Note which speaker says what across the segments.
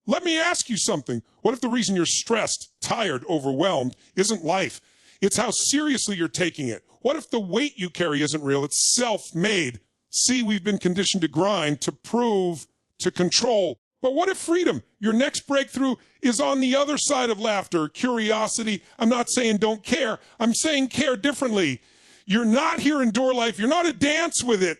Speaker 1: Let me ask you something. What if the reason you're stressed, tired, overwhelmed isn't life? It's how seriously you're taking it. What if the weight you carry isn't real? It's self-made. See, we've been conditioned to grind, to prove, to control. But what if freedom, your next breakthrough, is on the other side of laughter, curiosity? I'm not saying don't care. I'm saying care differently. You're not here in door life. You're not a dance with it.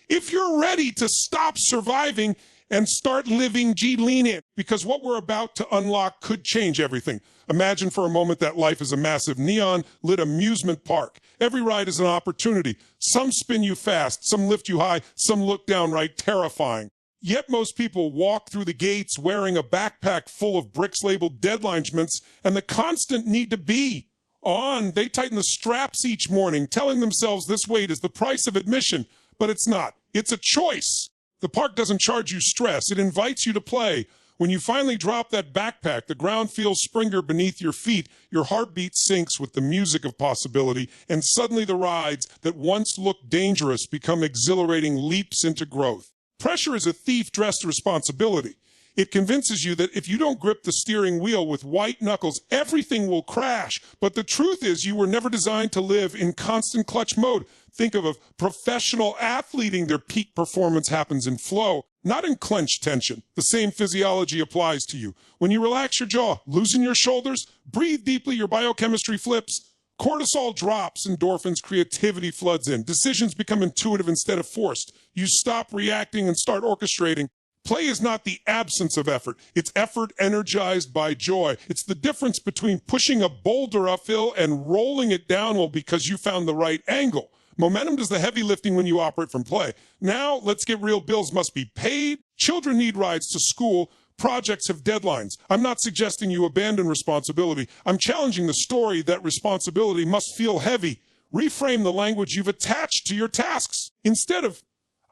Speaker 1: If you're ready to stop surviving and start living, lean in, because what we're about to unlock could change everything. Imagine for a moment that life is a massive neon-lit amusement park. Every ride is an opportunity. Some spin you fast, some lift you high, some look downright terrifying. Yet most people walk through the gates wearing a backpack full of bricks labeled deadlinements and the constant need to be on. They tighten the straps each morning, telling themselves this weight is the price of admission, but it's not. It's a choice. The park doesn't charge you stress. It invites you to play. When you finally drop that backpack, the ground feels springier beneath your feet, your heartbeat sinks with the music of possibility, and suddenly the rides that once looked dangerous become exhilarating leaps into growth. Pressure is a thief dressed responsibility. It convinces you that if you don't grip the steering wheel with white knuckles, everything will crash. But the truth is you were never designed to live in constant clutch mode. Think of a professional athleting. Their peak performance happens in flow, not in clenched tension. The same physiology applies to you. When you relax your jaw, loosen your shoulders, breathe deeply, your biochemistry flips. Cortisol drops, endorphins, creativity floods in. Decisions become intuitive instead of forced. You stop reacting and start orchestrating. Play is not the absence of effort. It's effort energized by joy. It's the difference between pushing a boulder uphill and rolling it downhill because you found the right angle. Momentum does the heavy lifting when you operate from play. Now, let's get real. Bills must be paid. Children need rides to school. Projects have deadlines. I'm not suggesting you abandon responsibility. I'm challenging the story that responsibility must feel heavy. Reframe the language you've attached to your tasks. Instead of,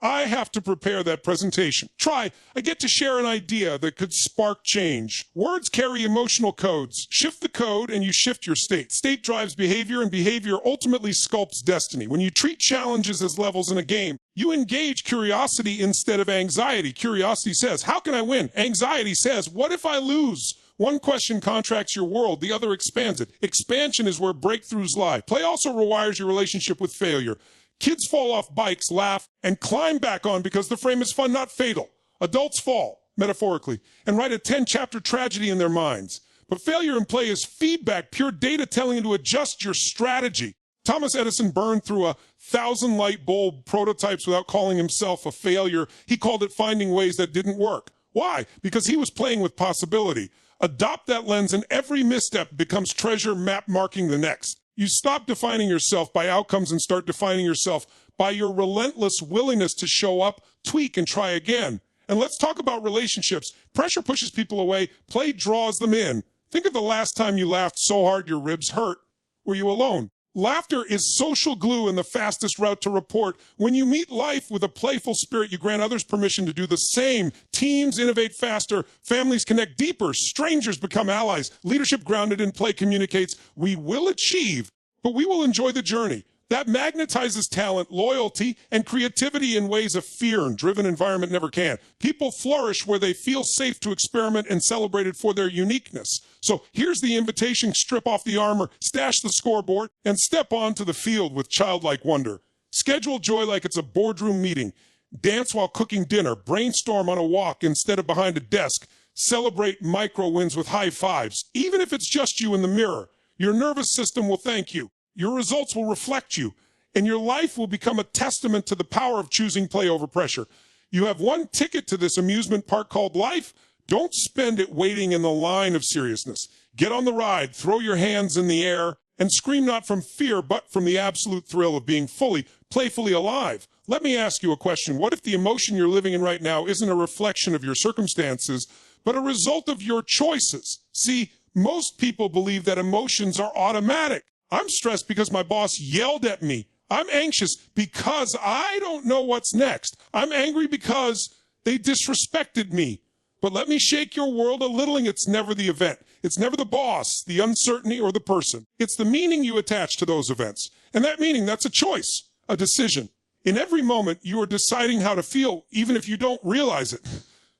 Speaker 1: I have to prepare that presentation. Try, I get to share an idea that could spark change. Words carry emotional codes. Shift the code and you shift your state. State drives behavior and behavior ultimately sculpts destiny. When you treat challenges as levels in a game, you engage curiosity instead of anxiety. Curiosity says, how can I win? Anxiety says, what if I lose? One question contracts your world, the other expands it. Expansion is where breakthroughs lie. Play also rewires your relationship with failure. Kids fall off bikes, laugh, and climb back on because the frame is fun, not fatal. Adults fall, metaphorically, and write a 10-chapter tragedy in their minds. But failure in play is feedback, pure data telling you to adjust your strategy. Thomas Edison burned through 1,000 light bulb prototypes without calling himself a failure. He called it finding ways that didn't work. Why? Because he was playing with possibility. Adopt that lens and every misstep becomes treasure map marking the next. You stop defining yourself by outcomes and start defining yourself by your relentless willingness to show up, tweak, and try again. And let's talk about relationships. Pressure pushes people away. Play draws them in. Think of the last time you laughed so hard your ribs hurt. Were you alone? Laughter is social glue and the fastest route to rapport. When you meet life with a playful spirit, you grant others permission to do the same. Teams innovate faster. Families connect deeper. Strangers become allies. Leadership grounded in play communicates, we will achieve, but we will enjoy the journey. That magnetizes talent, loyalty, and creativity in ways a fear-driven environment never can. People flourish where they feel safe to experiment and celebrated for their uniqueness. So here's the invitation. Strip off the armor, stash the scoreboard, and step onto the field with childlike wonder. Schedule joy like it's a boardroom meeting. Dance while cooking dinner. Brainstorm on a walk instead of behind a desk. Celebrate micro wins with high fives. Even if it's just you in the mirror, your nervous system will thank you. Your results will reflect you, and your life will become a testament to the power of choosing play over pressure. You have one ticket to this amusement park called life. Don't spend it waiting in the line of seriousness. Get on the ride, throw your hands in the air, and scream not from fear, but from the absolute thrill of being fully, playfully alive. Let me ask you a question. What if the emotion you're living in right now isn't a reflection of your circumstances, but a result of your choices? See, most people believe that emotions are automatic. I'm stressed because my boss yelled at me. I'm anxious because I don't know what's next. I'm angry because they disrespected me. But let me shake your world a little, and it's never the event. It's never the boss, the uncertainty, or the person. It's the meaning you attach to those events. And that meaning, that's a choice, a decision. In every moment, you are deciding how to feel, even if you don't realize it.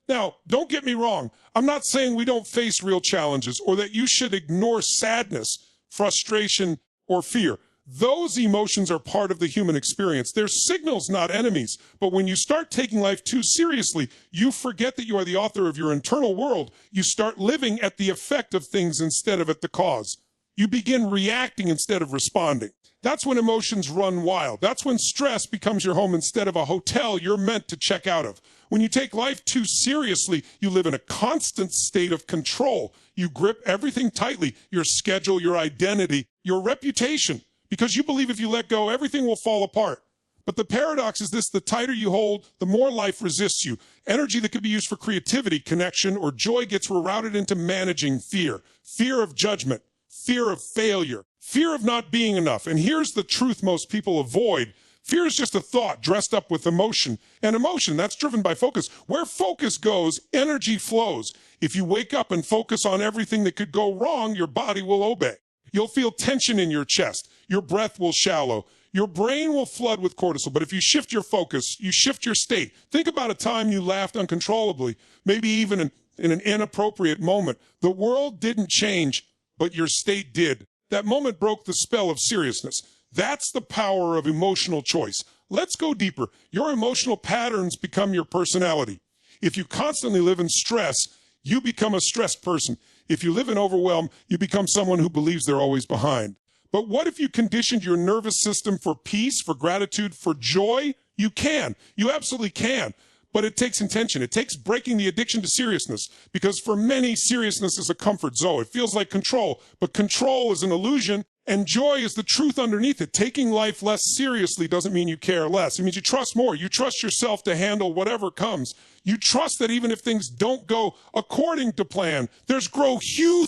Speaker 1: Now, don't get me wrong. I'm not saying we don't face real challenges or that you should ignore sadness, frustration, or fear. Those emotions are part of the human experience. They're signals, not enemies. But when you start taking life too seriously, you forget that you are the author of your internal world. You start living at the effect of things instead of at the cause. You begin reacting instead of responding. That's when emotions run wild. That's when stress becomes your home instead of a hotel you're meant to check out of. When you take life too seriously, you live in a constant state of control. You grip everything tightly, your schedule, your identity, your reputation, because you believe if you let go, everything will fall apart. But the paradox is this: the tighter you hold, the more life resists you. Energy that could be used for creativity, connection, or joy gets rerouted into managing fear. Fear of judgment, fear of failure, fear of not being enough. And here's the truth most people avoid. Fear is just a thought dressed up with emotion. And emotion, that's driven by focus. Where focus goes, energy flows. If you wake up and focus on everything that could go wrong, your body will obey. You'll feel tension in your chest. Your breath will shallow. Your brain will flood with cortisol. But if you shift your focus, you shift your state. Think about a time you laughed uncontrollably, maybe even in an inappropriate moment. The world didn't change, but your state did. That moment broke the spell of seriousness. That's the power of emotional choice. Let's go deeper. Your emotional patterns become your personality. If you constantly live in stress, you become a stressed person. If you live in overwhelm, you become someone who believes they're always behind. But what if you conditioned your nervous system for peace, for gratitude, for joy? You can. You absolutely can. But it takes intention. It takes breaking the addiction to seriousness, because for many, seriousness is a comfort zone. It feels like control, but control is an illusion, and joy is the truth underneath it. Taking life less seriously doesn't mean you care less. It means you trust more. You trust yourself to handle whatever comes. You trust that even if things don't go according to plan, there's growth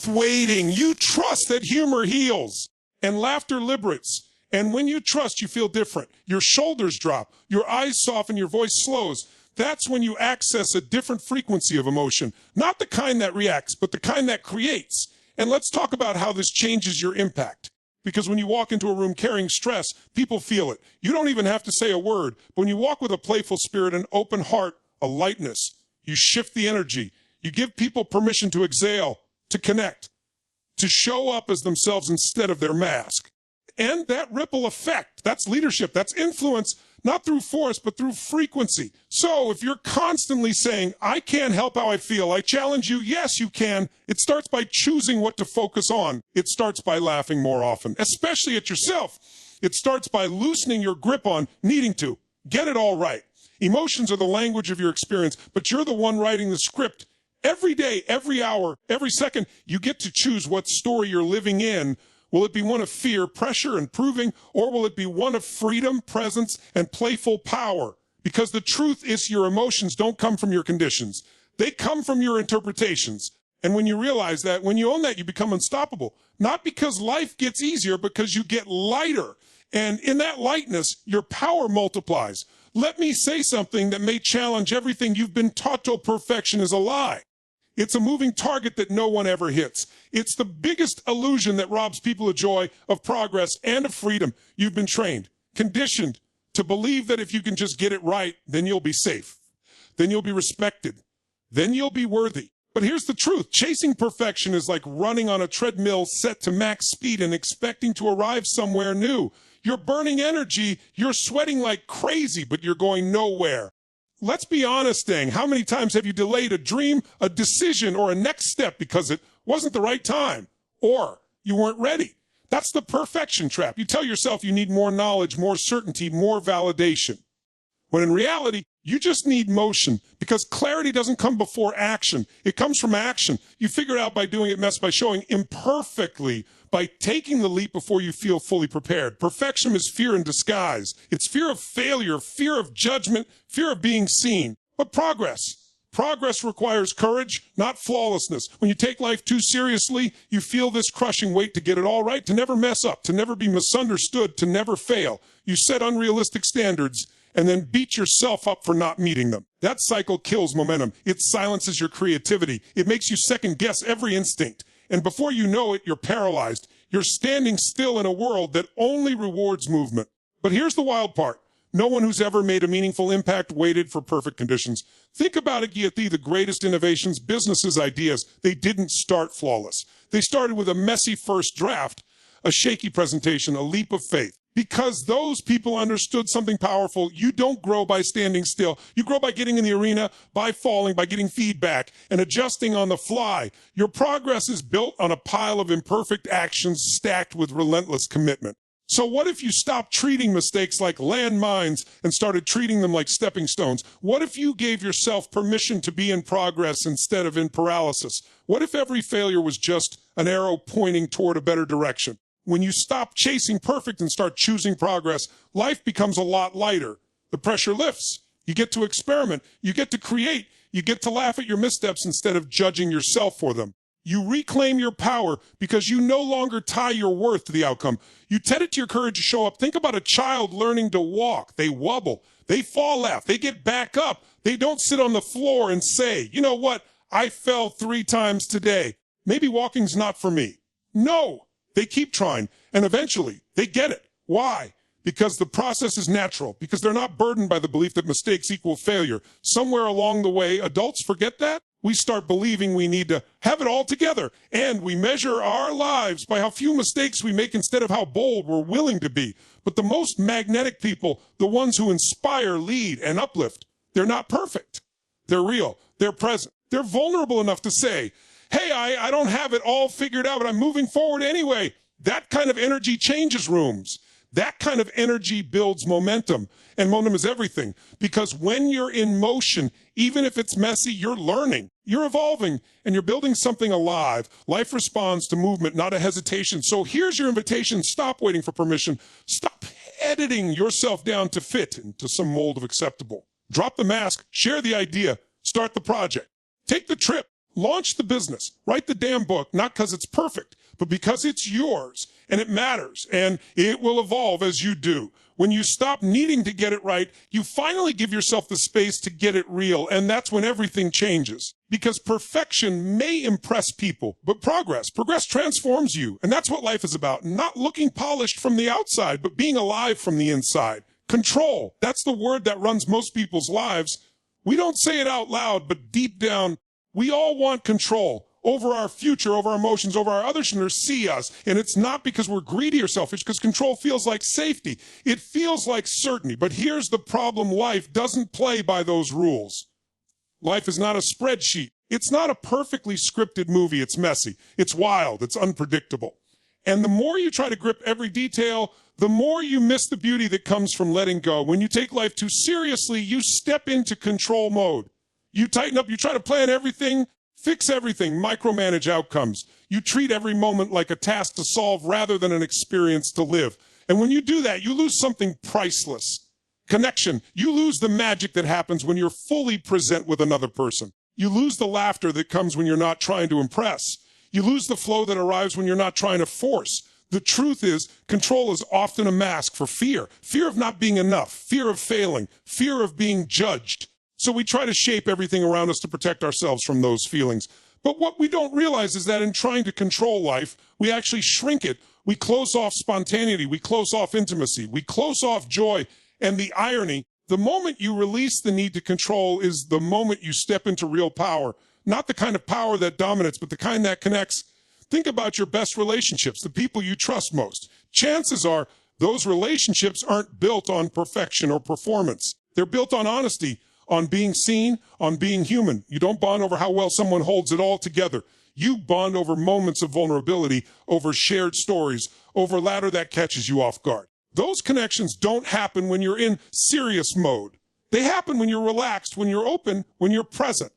Speaker 1: waiting. You trust that humor heals and laughter liberates. And when you trust, you feel different. Your shoulders drop, your eyes soften, your voice slows. That's when you access a different frequency of emotion, not the kind that reacts, but the kind that creates. And let's talk about how this changes your impact. Because when you walk into a room carrying stress, people feel it. You don't even have to say a word. But when you walk with a playful spirit, an open heart, a lightness, you shift the energy. You give people permission to exhale, to connect, to show up as themselves instead of their mask. And that ripple effect, that's leadership, that's influence, not through force, but through frequency. So if you're constantly saying, I can't help how I feel, I challenge you, yes, you can. It starts by choosing what to focus on. It starts by laughing more often, especially at yourself. It starts by loosening your grip on needing to. Get it all right. Emotions are the language of your experience, but you're the one writing the script. Every day, every hour, every second, you get to choose what story you're living in. Will it be one of fear, pressure, and proving, or will it be one of freedom, presence, and playful power? Because the truth is your emotions don't come from your conditions. They come from your interpretations. And when you realize that, when you own that, you become unstoppable. Not because life gets easier, because you get lighter. And in that lightness, your power multiplies. Let me say something that may challenge everything you've been taught till perfection is a lie. It's a moving target that no one ever hits. It's the biggest illusion that robs people of joy, of progress, and of freedom. You've been trained, conditioned to believe that if you can just get it right, then you'll be safe. Then you'll be respected. Then you'll be worthy. But here's the truth. Chasing perfection is like running on a treadmill set to max speed and expecting to arrive somewhere new. You're burning energy. You're sweating like crazy, but you're going nowhere. Let's be honest, dang. How many times have you delayed a dream, a decision, or a next step because it wasn't the right time, or you weren't ready? That's the perfection trap. You tell yourself you need more knowledge, more certainty, more validation. When in reality, you just need motion, because clarity doesn't come before action. It comes from action. You figure it out by doing it by showing imperfectly, by taking the leap before you feel fully prepared. Perfection is fear in disguise. It's fear of failure, fear of judgment, fear of being seen. But progress requires courage, not flawlessness. When you take life too seriously, you feel this crushing weight to get it all right, to never mess up, to never be misunderstood, to never fail. You set unrealistic standards and then beat yourself up for not meeting them. That cycle kills momentum. It silences your creativity. It makes you second guess every instinct. And before you know it, you're paralyzed. You're standing still in a world that only rewards movement. But here's the wild part. No one who's ever made a meaningful impact waited for perfect conditions. Think about it, Gyati, the greatest innovations, businesses, ideas. They didn't start flawless. They started with a messy first draft, a shaky presentation, a leap of faith. Because those people understood something powerful. You don't grow by standing still. You grow by getting in the arena, by falling, by getting feedback, and adjusting on the fly. Your progress is built on a pile of imperfect actions stacked with relentless commitment. So what if you stopped treating mistakes like landmines and started treating them like stepping stones? What if you gave yourself permission to be in progress instead of in paralysis? What if every failure was just an arrow pointing toward a better direction? When you stop chasing perfect and start choosing progress, life becomes a lot lighter. The pressure lifts. You get to experiment. You get to create. You get to laugh at your missteps instead of judging yourself for them. You reclaim your power because you no longer tie your worth to the outcome. You tend it to your courage to show up. Think about a child learning to walk. They wobble. They fall off. They get back up. They don't sit on the floor and say, you know what? I fell 3 times today. Maybe walking's not for me. No. They keep trying, and eventually they get it. Why? Because the process is natural, because they're not burdened by the belief that mistakes equal failure. Somewhere along the way, adults forget that. We start believing we need to have it all together, and we measure our lives by how few mistakes we make instead of how bold we're willing to be. But the most magnetic people, the ones who inspire, lead, and uplift, they're not perfect. They're real. They're present. They're vulnerable enough to say, hey, I don't have it all figured out, but I'm moving forward anyway. That kind of energy changes rooms. That kind of energy builds momentum. And momentum is everything. Because when you're in motion, even if it's messy, you're learning. You're evolving, and you're building something alive. Life responds to movement, not a hesitation. So here's your invitation. Stop waiting for permission. Stop editing yourself down to fit into some mold of acceptable. Drop the mask. Share the idea. Start the project. Take the trip. Launch the business. Write the damn book, not because it's perfect, but because it's yours, and it matters, and it will evolve as you do. When you stop needing to get it right, you finally give yourself the space to get it real, and that's when everything changes. Because perfection may impress people, but progress transforms you, and that's what life is about. Not looking polished from the outside, but being alive from the inside. Control, that's the word that runs most people's lives. We don't say it out loud, but deep down, we all want control over our future, over our emotions, over our others to see us. And it's not because we're greedy or selfish, because control feels like safety. It feels like certainty. But here's the problem. Life doesn't play by those rules. Life is not a spreadsheet. It's not a perfectly scripted movie. It's messy. It's wild. It's unpredictable. And the more you try to grip every detail, the more you miss the beauty that comes from letting go. When you take life too seriously, you step into control mode. You tighten up, you try to plan everything, fix everything, micromanage outcomes. You treat every moment like a task to solve rather than an experience to live. And when you do that, you lose something priceless. Connection. You lose the magic that happens when you're fully present with another person. You lose the laughter that comes when you're not trying to impress. You lose the flow that arrives when you're not trying to force. The truth is, control is often a mask for fear. Fear of not being enough, fear of failing, fear of being judged. So we try to shape everything around us to protect ourselves from those feelings. But what we don't realize is that in trying to control life, we actually shrink it. We close off spontaneity. We close off intimacy. We close off joy. And the irony, the moment you release the need to control is the moment you step into real power. Not the kind of power that dominates, but the kind that connects. Think about your best relationships, the people you trust most. Chances are those relationships aren't built on perfection or performance. They're built on honesty, on being seen, on being human. You don't bond over how well someone holds it all together. You bond over moments of vulnerability, over shared stories, over laughter that catches you off guard. Those connections don't happen when you're in serious mode. They happen when you're relaxed, when you're open, when you're present.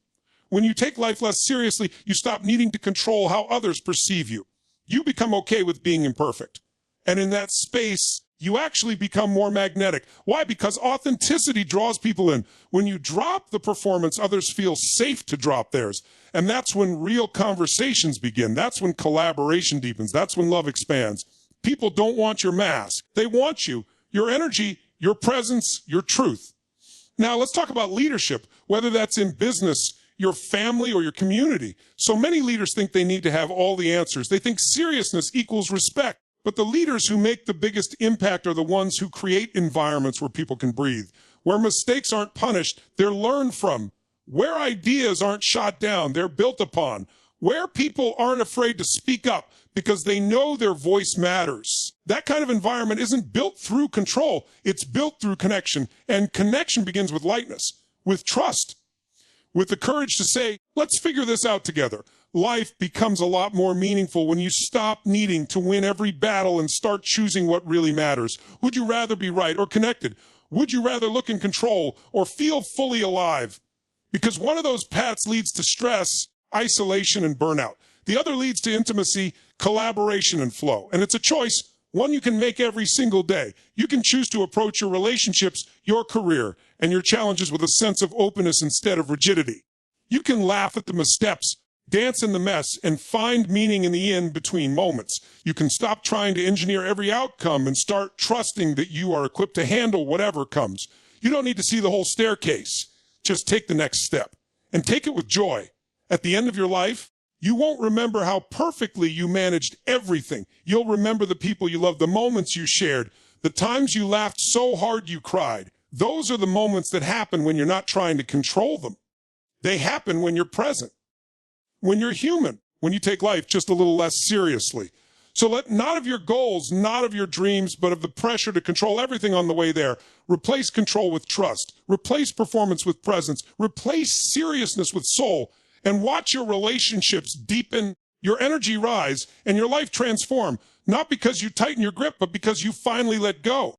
Speaker 1: When you take life less seriously, you stop needing to control how others perceive you. You become okay with being imperfect. And in that space, you actually become more magnetic. Why? Because authenticity draws people in. When you drop the performance, others feel safe to drop theirs. And that's when real conversations begin. That's when collaboration deepens. That's when love expands. People don't want your mask. They want you, your energy, your presence, your truth. Now, let's talk about leadership, whether that's in business, your family, or your community. So many leaders think they need to have all the answers. They think seriousness equals respect. But the leaders who make the biggest impact are the ones who create environments where people can breathe, where mistakes aren't punished, they're learned from, where ideas aren't shot down, they're built upon, where people aren't afraid to speak up because they know their voice matters. That kind of environment isn't built through control, it's built through connection, and connection begins with lightness, with trust, with the courage to say, let's figure this out together. Life becomes a lot more meaningful when you stop needing to win every battle and start choosing what really matters. Would you rather be right or connected? Would you rather look in control or feel fully alive? Because one of those paths leads to stress, isolation, and burnout. The other leads to intimacy, collaboration, and flow. And it's a choice, one you can make every single day. You can choose to approach your relationships, your career, and your challenges with a sense of openness instead of rigidity. You can laugh at the missteps, dance in the mess, and find meaning in the in-between moments. You can stop trying to engineer every outcome and start trusting that you are equipped to handle whatever comes. You don't need to see the whole staircase. Just take the next step, and take it with joy. At the end of your life, you won't remember how perfectly you managed everything. You'll remember the people you loved, the moments you shared, the times you laughed so hard you cried. Those are the moments that happen when you're not trying to control them. They happen when you're present, when you're human, when you take life just a little less seriously. So let not of your goals, not of your dreams, but of the pressure to control everything on the way there. Replace control with trust. Replace performance with presence. Replace seriousness with soul. And watch your relationships deepen, your energy rise, and your life transform. Not because you tighten your grip, but because you finally let go.